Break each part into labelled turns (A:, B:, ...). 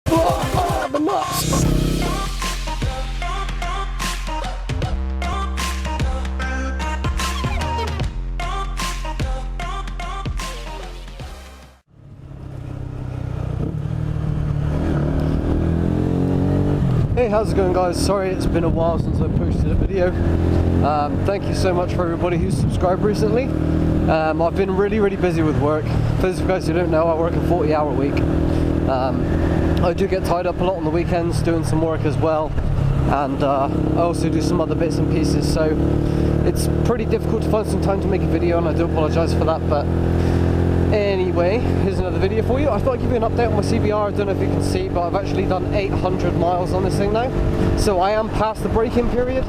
A: Oh, the nuts! Hey, how's it going, guys? Sorry it's been a while since I posted a video. Thank you so much for everybody who's subscribed recently. I've been really busy with work. For those of you guys who don't know, I work a 40-hour week. I do get tied up a lot on the weekends doing some work as well, and I also do some other bits and pieces, so it's pretty difficult to find some time to make a video, and I do apologise for that. But anyway, here's another video for you. I thought I'd give you an update on my CBR. I don't know if you can see, but I've actually done 800 miles on this thing now, so I am past the break-in period.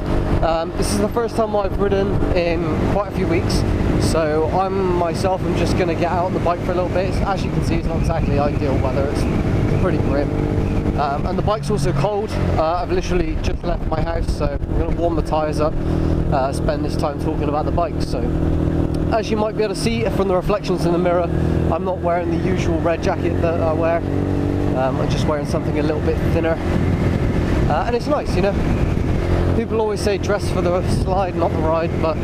A: This is the first time I've ridden in quite a few weeks, so I'm just going to get out on the bike for a little bit. As you can see, it's not exactly ideal weather, it's pretty grim, and the bike's also cold. I've literally just left my house, so I'm going to warm the tyres up, spend this time talking about the bike. So as you might be able to see from the reflections in the mirror, I'm not wearing the usual red jacket that I wear. I'm just wearing something a little bit thinner, and it's nice, you know. People always say dress for the slide, not the ride, but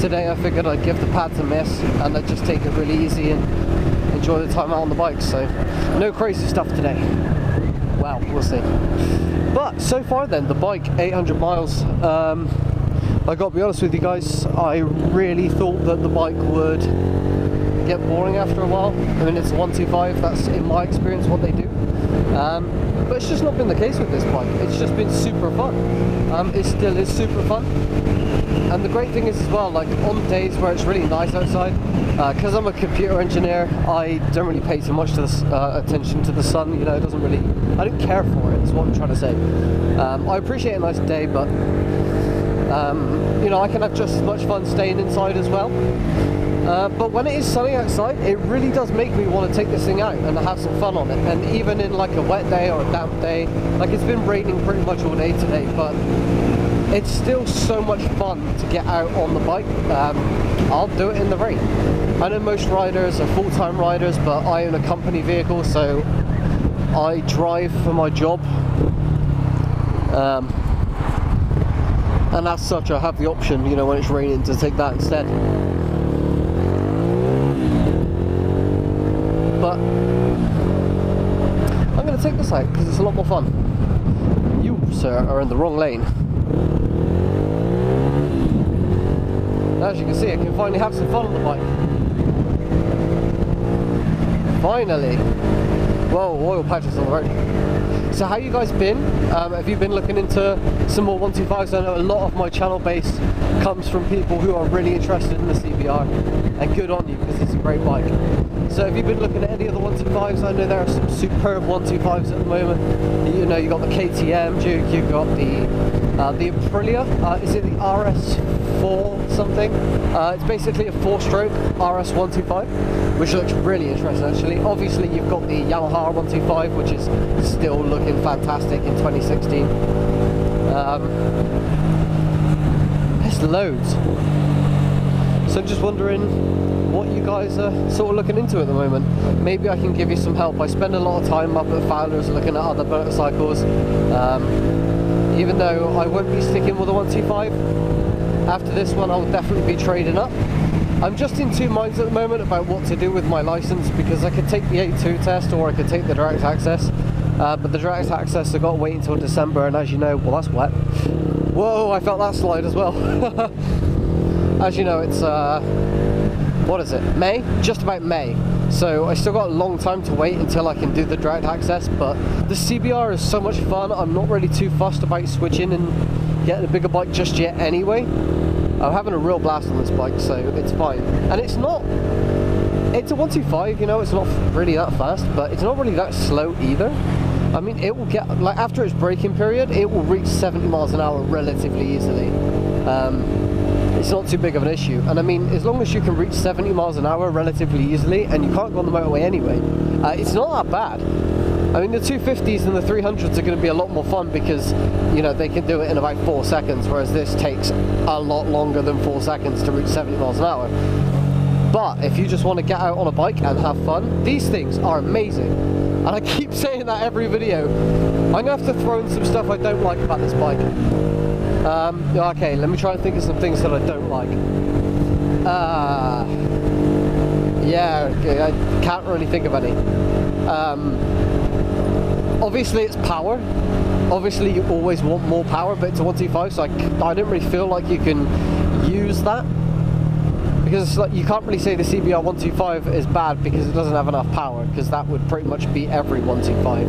A: today I figured I'd give the pads a miss and I'd just take it really easy and enjoy the time out on the bike. So no crazy stuff today. Well, we'll see. But so far then, the bike, 800 miles. I gotta be honest with you guys, I really thought that the bike would get boring after a while. I mean, it's a 125, that's in my experience what they do. But it's just not been the case with this bike. It's just been super fun. It still is super fun. And the great thing is as well, like on days where it's really nice outside, because I'm a computer engineer, I don't really pay too much to attention to the sun. You know, it doesn't really, I don't care for it, is what I'm trying to say. I appreciate a nice day, but you know, I can have just as much fun staying inside as well. But when it is sunny outside, it really does make me want to take this thing out and have some fun on it. And even in like a wet day or a damp day, like it's been raining pretty much all day today, but it's still so much fun to get out on the bike. I'll do it in the rain. I know most riders are full-time riders, but I own a company vehicle, so I drive for my job. And as such, I have the option, you know, when it's raining, to take that instead. But I'm going to take this out because it's a lot more fun. You, sir, are in the wrong lane. As you can see, I can finally have some fun on the bike. Finally. Whoa, oil patches on the road. So how you guys been? Have you been looking into some more 125s? I know a lot of my channel base comes from people who are really interested in the CBR, and good on you, because it's a great bike. So have you been looking at any of the 125s? I know there are some superb 125s at the moment. You know, you got the KTM Duke, you've got the Aprilia, is it the RS4 something? It's basically a 4-stroke RS 125, which looks really interesting actually. Obviously you've got the Yamaha 125, which is still looking fantastic in 2016. There's loads. So I'm just wondering what you guys are sort of looking into at the moment. Maybe I can give you some help. I spend a lot of time up at Fowler's looking at other motorcycles. Even though I won't be sticking with the 125, after this one I'll definitely be trading up. I'm just in two minds at the moment about what to do with my license, because I could take the A2 test or I could take the direct access. But the direct access I've got to wait until December, and as you know, well, that's wet. Whoa, I felt that slide as well. As you know, it's what is it, May? Just about May. So I still got a long time to wait until I can do the direct access, but the CBR is so much fun. I'm not really too fussed about switching and getting a bigger bike just yet anyway. I'm having a real blast on this bike, so it's fine. And it's not, it's a 125, you know, it's not really that fast, but it's not really that slow either. I mean, it will get, like, after its braking period, it will reach 70 miles an hour relatively easily. It's not too big of an issue, and I mean, as long as you can reach 70 miles an hour relatively easily, and you can't go on the motorway anyway, it's not that bad. I mean, the 250s and the 300s are going to be a lot more fun because, you know, they can do it in about 4 seconds, whereas this takes a lot longer than 4 seconds to reach 70 miles an hour. But if you just want to get out on a bike and have fun, these things are amazing. and I keep saying that every video, I'm gonna have to throw in some stuff I don't like about this bike. Okay, let me try and think of some things that I don't like. Yeah, okay, I can't really think of any. Obviously it's power. Obviously you always want more power, but it's a 125, so I don't really feel like you can use that. Because it's like, you can't really say the CBR 125 is bad because it doesn't have enough power, because that would pretty much be every 125.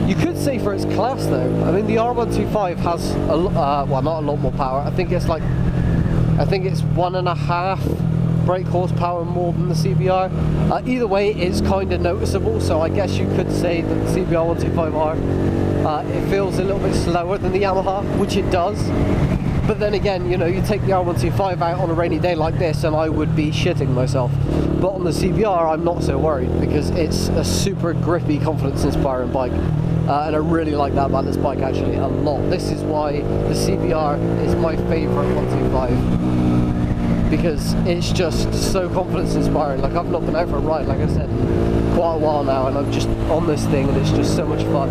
A: You could say for its class though, I mean the R125 has, well not a lot more power, I think it's 1.5 brake horsepower more than the CBR. Either way, it's kind of noticeable, so I guess you could say that the CBR 125R, it feels a little bit slower than the Yamaha, which it does. But then again, you know, you take the R125 out on a rainy day like this and I would be shitting myself. But on the CBR, I'm not so worried because it's a super grippy, confidence-inspiring bike. And I really like that about this bike actually a lot. This is why the CBR is my favourite 125. Because it's just so confidence-inspiring. Like, I've not been out for a ride, like I said, quite a while now, and I'm just on this thing and it's just so much fun.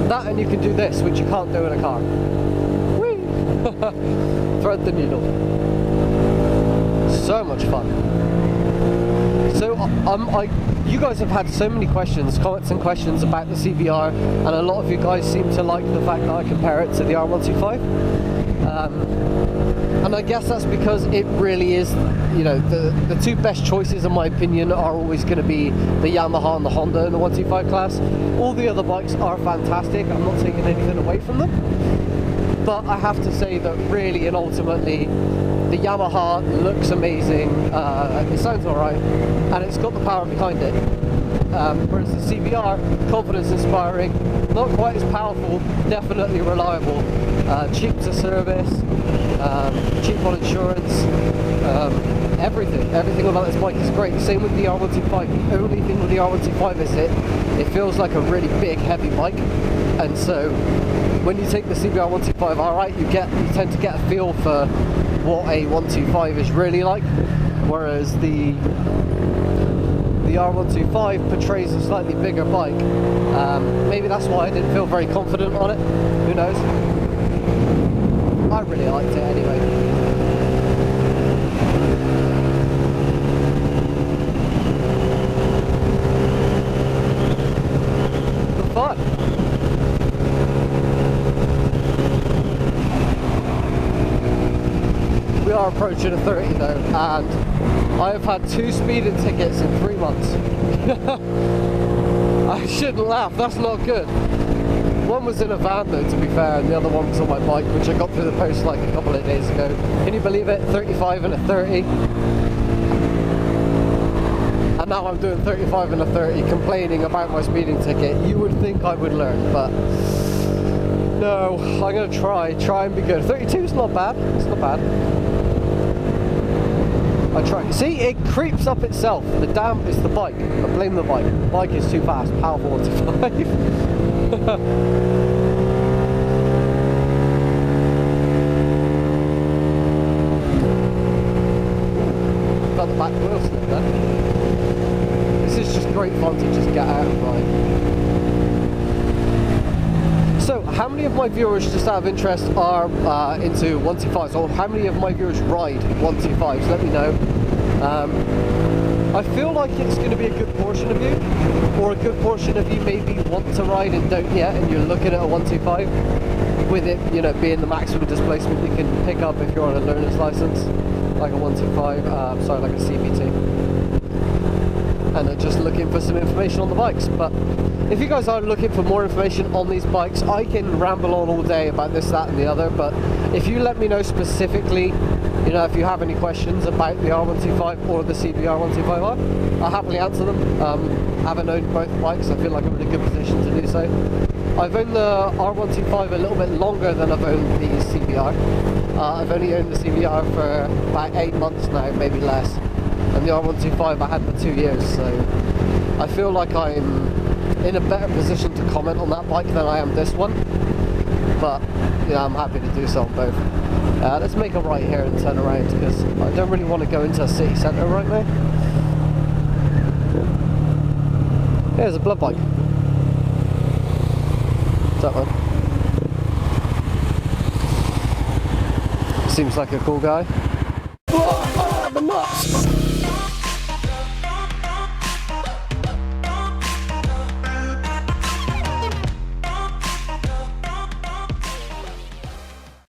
A: That, and you can do this, which you can't do in a car. Whee! Thread the needle. So much fun. So you guys have had so many questions, comments and questions about the CBR, and a lot of you guys seem to like the fact that I compare it to the R125. And I guess that's because it really is, you know, the two best choices in my opinion are always going to be the Yamaha and the Honda in the 125 class. All the other bikes are fantastic, I'm not taking anything away from them, but I have to say that really and ultimately the Yamaha looks amazing, it sounds alright, and it's got the power behind it. Whereas the CBR, confidence inspiring, not quite as powerful, definitely reliable, cheap to service, cheap on insurance, everything about this bike is great. Same with the R125. The only thing with the R125 is it feels like a really big heavy bike, and so when you take the CBR 125 alright, you tend to get a feel for what a 125 is really like, whereas the R125 portrays a slightly bigger bike. Maybe that's why I didn't feel very confident on it, who knows. I really liked it anyway. Good fun. We are approaching a 30 though, and I have had 2 speeding tickets in 3 months. I shouldn't laugh, that's not good. One was in a van though, to be fair, and the other one was on my bike, which I got through the post like a couple of days ago. Can you believe it? 35 and a 30. And now I'm doing 35 and a 30, complaining about my speeding ticket. You would think I would learn, but no, I'm going to try and be good. 32 is not bad, it's not bad. I try. See, it creeps up itself. The damn is the bike. I blame the bike. The bike is too fast. Powerful 125. Got the back wheel slip then. This is just great fun to just get out and ride. So, how many of my viewers, just out of interest, are into 125s, or how many of my viewers ride 125s? Let me know. I feel like it's going to be a good portion of you, or a good portion of you maybe want to ride and don't yet, and you're looking at a 125, with it, you know, being the maximum displacement you can pick up if you're on a learner's license, like a 125, like a CVT. And are just looking for some information on the bikes. But if you guys are looking for more information on these bikes, I can ramble on all day about this, that and the other, but if you let me know specifically, you know, if you have any questions about the R125 or the CBR 125R, I'll happily answer them. Having owned both bikes, I feel like I'm in a good position to do so. I've owned the R125 a little bit longer than I've owned the CBR. I've only owned the CBR for about 8 months now, maybe less. And the R125 I had for 2 years, so I feel like I'm in a better position to comment on that bike than I am this one. But, you know, I'm happy to do so on both. Let's make a right here and turn around because I don't really want to go into a city centre right now. There's a blood bike. That one. Seems like a cool guy. Oh, the nuts!